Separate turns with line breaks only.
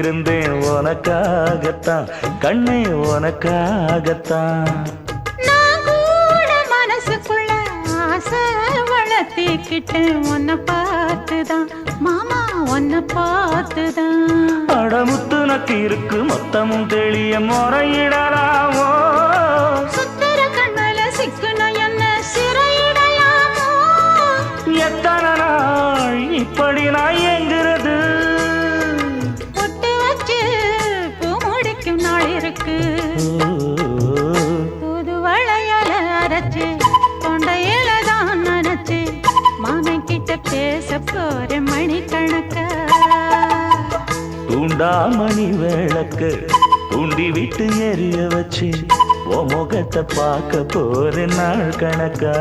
இருந்தேன் உனக்காகத்தான் கண்ணே உனக்காகத்தான்.
நான் கூட மனசுக்குள்ள ஆசை வளர்த்திக்கிட்டு உன்னை பார்த்துதான் மாமா உன்னை பார்த்துதான்.
அடமுத்து நக்கு இருக்கு மொத்தமும் தெளிய முறையிடலாமோ
சுத்தர கண்மல சிக்குன என்ன சிறையிடலாமோ.
எத்தனை நாள் இப்படி நான் எங்கிறது
பொட்டு வச்சு பூ முடிக்கும் நாள் இருக்கு. புது வளையல அரைச்சு கொண்டையில தான் நினைச்சு மாமன் கிட்ட பேச போற மணிக்கணக்கா.
தூண்டாமணி விளக்கு தூண்டி விட்டு எரிய வச்சு உன் முகத்தை பார்க்க போற நாள் கணக்கா.